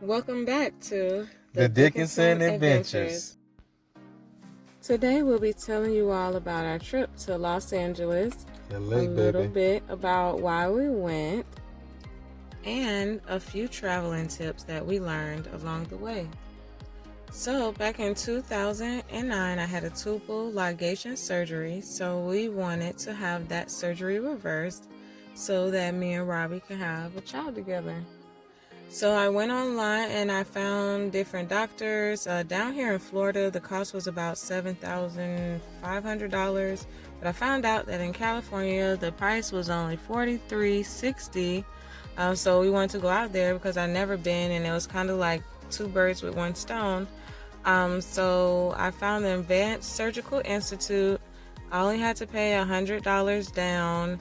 Welcome back to The Dickinson Adventures. Today we'll be telling you all about our trip to Los Angeles, LA, a little baby. bit about why we went, and a few traveling tips that we learned along the way. So back in 2009, I had a tubal ligation surgery, so we wanted to have that surgery reversed so that me and Robbie could have a child together. So I went online and I found different doctors. Down here in Florida, the cost was about $7,500, but I found out that in California, the price was only $43.60. So we wanted to go out there because I'd never been, and it was kind of like two birds with one stone. So I found the Advanced Surgical Institute. I only had to pay $100 down,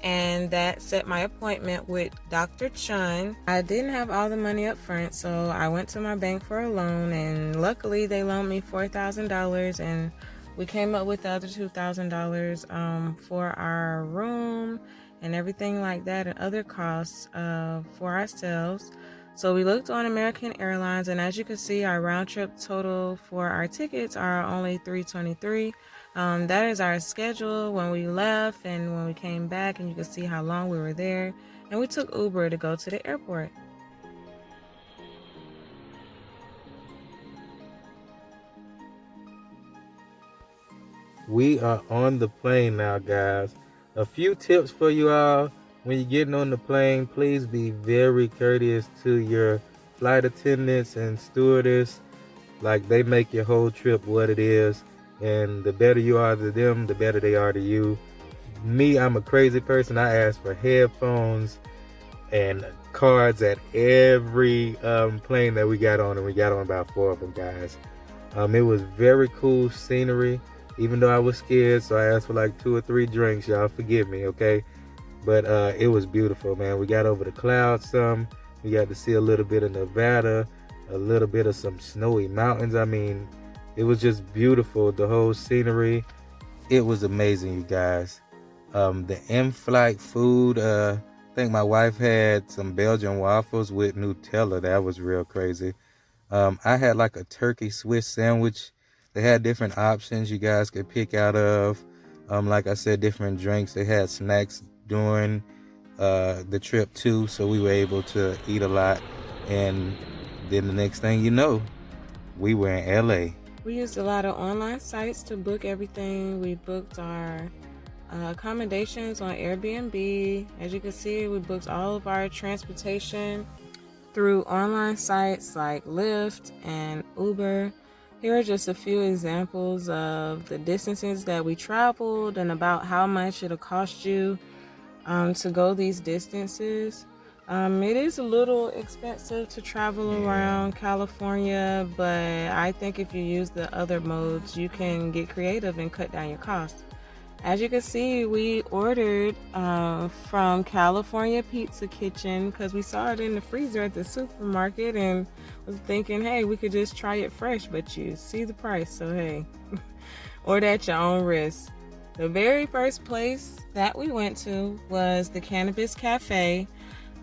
and that set my appointment with Dr. Chun. I didn't have all the money up front, so I went to my bank for a loan, and luckily they loaned me $4,000, and we came up with the other $2,000 for our room and everything like that, and other costs for ourselves. So we looked on American Airlines, and as you can see, our round trip total for our tickets are only $323. That is our schedule when we left and when we came back, and you can see how long we were there. And we took Uber to go to the airport. We are on the plane now, guys. A few tips for you all. When you're getting on the plane, please be very courteous to your flight attendants and stewardess. Like, they make your whole trip what it is. And the better you are to them, the better they are to you. Me, I'm a crazy person. I ask for headphones and cards at every plane that we got on, and we got on about 4 of them, guys. It was very cool scenery, even though I was scared, so I asked for like 2 or 3 drinks. Y'all forgive me, okay? But it was beautiful, man. We got over the clouds some. We got to see a little bit of Nevada, a little bit of some snowy mountains. I mean, it was just beautiful, the whole scenery. It was amazing, you guys. The in-flight food, I think my wife had some Belgian waffles with Nutella. That was real crazy. I had like a turkey Swiss sandwich. They had different options you guys could pick out of. Like I said, different drinks. They had snacks during the trip too, so we were able to eat a lot. And then the next thing you know, we were in LA. We used a lot of online sites to book everything. We booked our accommodations on Airbnb. As you can see, we booked all of our transportation through online sites like Lyft and Uber. Here are just a few examples of the distances that we traveled and about how much it'll cost you to go these distances. It is a little expensive to travel around California, but I think if you use the other modes, you can get creative and cut down your costs. As you can see, we ordered from California Pizza Kitchen because we saw it in the freezer at the supermarket and was thinking, hey, we could just try it fresh, but you see the price, so hey, order at your own risk. The very first place that we went to was the Cannabis Cafe.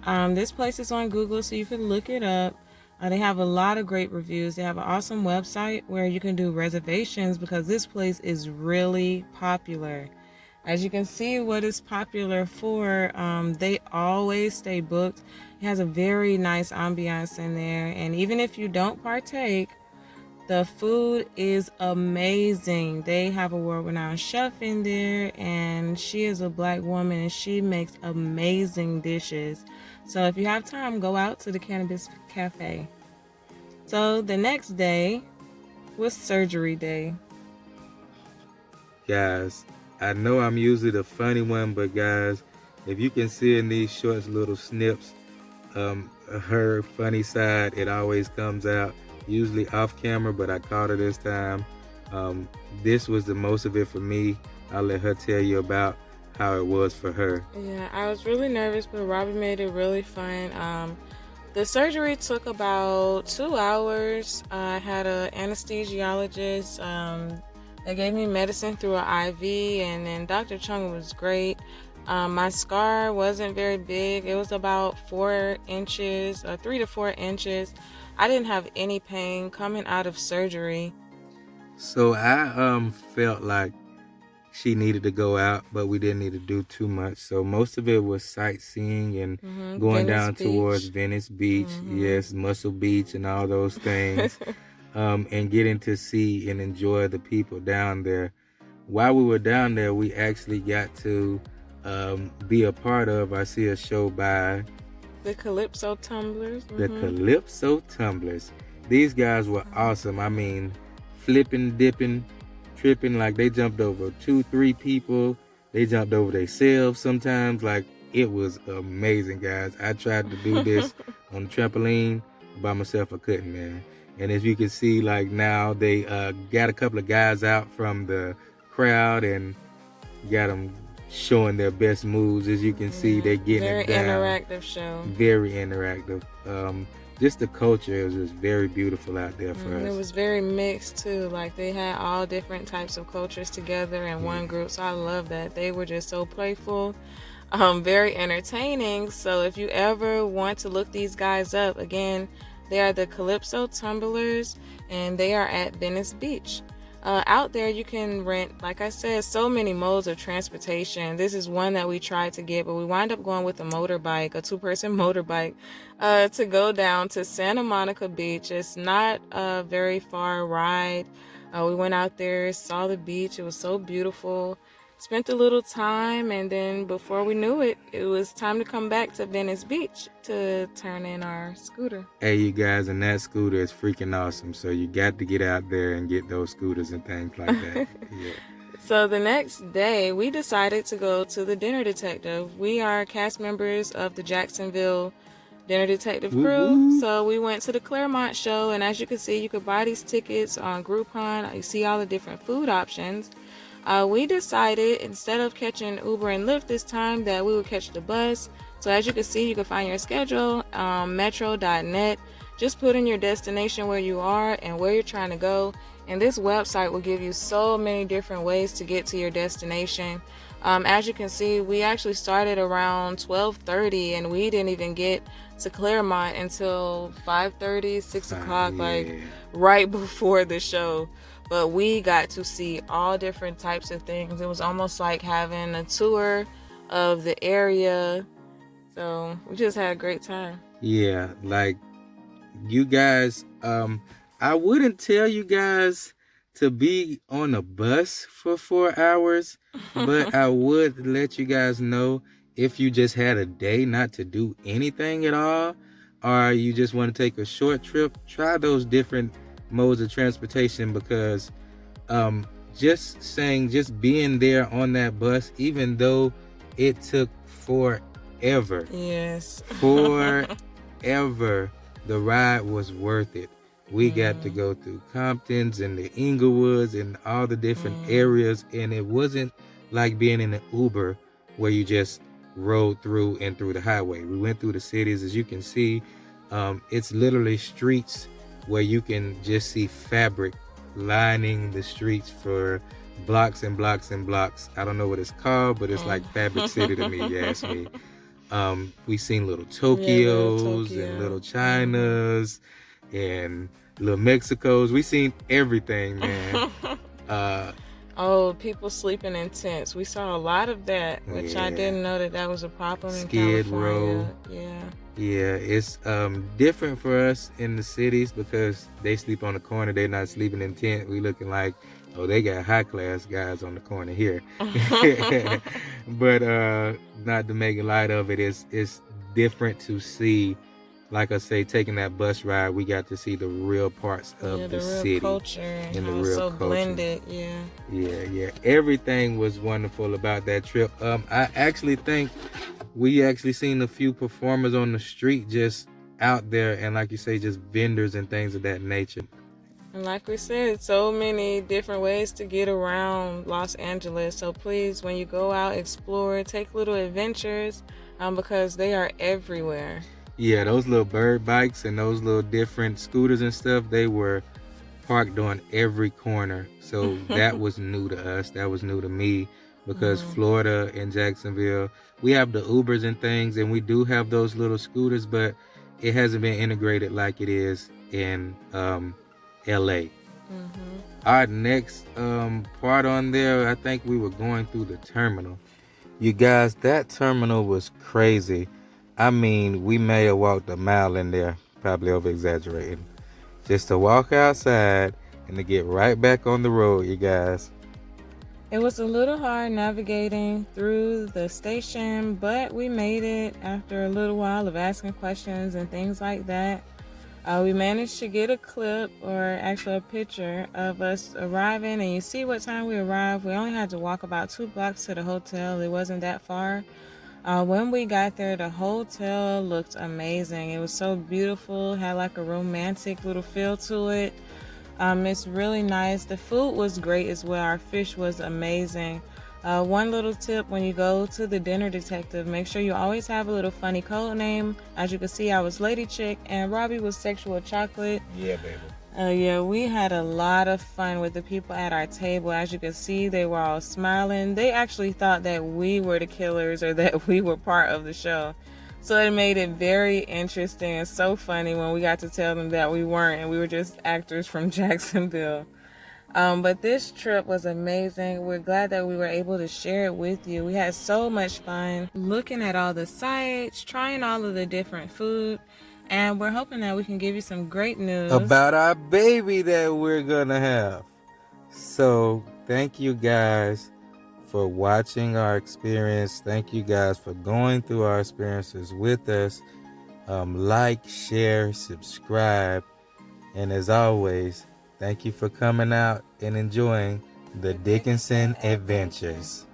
This place is on Google, so you can look it up. They have a lot of great reviews. They have an awesome website where you can do reservations because this place is really popular. As you can see what it's popular for, they always stay booked. It has a very nice ambiance in there, and even if you don't partake, the food is amazing. They have a world-renowned chef in there, and she is a Black woman, and she makes amazing dishes. So if you have time, go out to the Cannabis Cafe. So the next day was surgery day. Guys, I know I'm usually the funny one, but guys, if you can see in these short little snips, her funny side, it always comes out. Usually off camera, but I caught her this time. This was the most of it for me. I'll let her tell you about how it was for her. Yeah, I was really nervous, but Robbie made it really fun. The surgery took about 2 hours. I had an anesthesiologist that gave me medicine through an IV, and then Dr. Chung was great. My scar wasn't very big. It was about 4 inches, 3 to 4 inches. I didn't have any pain coming out of surgery. So I felt like she needed to go out, but we didn't need to do too much. So most of it was sightseeing and going Venice down towards Beach. Venice Beach, yes, Muscle Beach and all those things, and getting to see and enjoy the people down there. While we were down there, we actually got to be a part of, I see a show by The Calypso Tumblers. the Calypso Tumblers. These guys were awesome. I mean, flipping, dipping, tripping, like they jumped over 2-3 people. They jumped over themselves sometimes. Like, it was amazing, guys. I tried to do this on the trampoline by myself. I couldn't, man. And as you can see, like now they got a couple of guys out from the crowd and got them showing their best moves. As you can see, they're getting it down. Very interactive show. Very interactive. Just the culture was just very beautiful out there for us. It was very mixed too. Like they had all different types of cultures together in one group. So I love that. They were just so playful, very entertaining. So if you ever want to look these guys up, again, they are the Calypso Tumblers, and they are at Venice Beach. Out there, you can rent, like I said, so many modes of transportation. This is one that we tried to get, but we wind up going with a motorbike, a 2-person motorbike, to go down to Santa Monica Beach. It's not a very far ride. We went out there, saw the beach. It was so beautiful. Spent a little time, and then before we knew it, it was time to come back to Venice Beach to turn in our scooter. Hey, you guys, and that scooter is freaking awesome. So you got to get out there and get those scooters and things like that. Yeah. So the next day, we decided to go to the Dinner Detective. We are cast members of the Jacksonville Dinner Detective crew. So we went to the Claremont show, and as you can see, you could buy these tickets on Groupon. You see all the different food options. We decided, instead of catching Uber and Lyft this time, that we would catch the bus. So as you can see, you can find your schedule on metro.net. Just put in your destination where you are and where you're trying to go. And this website will give you so many different ways to get to your destination. As you can see, we actually started around 12:30, and we didn't even get to Claremont until 5:30, 6 o'clock, like right before the show. But we got to see all different types of things. It was almost like having a tour of the area. So we just had a great time. Yeah, like you guys, I wouldn't tell you guys to be on a bus for 4 hours, but I would let you guys know if you just had a day not to do anything at all, or you just want to take a short trip, try those different modes of transportation, because just being there on that bus, even though it took forever, yes, forever, the ride was worth it. We got to go through Comptons and the Inglewoods and all the different areas, and it wasn't like being in an Uber where you just rode through and through the highway. We went through the cities. As you can see, it's literally streets where you can just see fabric lining the streets for blocks and blocks and blocks. I don't know what it's called, but it's like Fabric City to me, you ask me. We seen little Tokyos and little Chinas and little Mexicos. We seen everything, man. People sleeping in tents. We saw a lot of that, which I didn't know that was a problem in Skid California. Row. Yeah, it's different for us in the cities because they sleep on the corner. They're not sleeping in tent. We looking like, oh, they got high class guys on the corner here. But not to make light of it, it's different to see. Like I say, taking that bus ride, we got to see the real parts of the city, culture and the how real it's so culture. blended. Yeah. Everything was wonderful about that trip. I actually think we actually seen a few performers on the street just out there, and like you say, just vendors and things of that nature. And like we said, so many different ways to get around Los Angeles. So please, when you go out, explore, take little adventures, because they are everywhere. Yeah, those little bird bikes and those little different scooters and stuff, they were parked on every corner. So that was new to us. That was new to me. because Florida and Jacksonville, we have the Ubers and things, and we do have those little scooters, but it hasn't been integrated like it is in LA. Our next part on there, I think we were going through the terminal. You guys, that terminal was crazy. I mean, we may have walked a mile in there, probably over exaggerating, just to walk outside and to get right back on the road, you guys. It was a little hard navigating through the station, but we made it after a little while of asking questions and things like that. We managed to get a clip, or actually a picture, of us arriving, and you see what time we arrived. We only had to walk about 2 blocks to the hotel. It wasn't that far. When we got there, the hotel looked amazing. It was so beautiful, had like a romantic little feel to it. It's really nice. The food was great as well. Our fish was amazing. One little tip: when you go to the dinner detective, make sure you always have a little funny code name. As you can see, I was Lady Chick and Robbie was Sexual Chocolate. Yeah, baby. Yeah, we had a lot of fun with the people at our table. As you can see, they were all smiling. They actually thought that we were the killers or that we were part of the show. So it made it very interesting and so funny when we got to tell them that we weren't and we were just actors from Jacksonville. But this trip was amazing. We're glad that we were able to share it with you. We had so much fun looking at all the sights, trying all of the different food, and we're hoping that we can give you some great news about our baby that we're gonna have. So thank you guys for watching our experience. Thank you guys for going through our experiences with us. Like, share, subscribe, and as always, thank you for coming out and enjoying the Dickinson Adventures.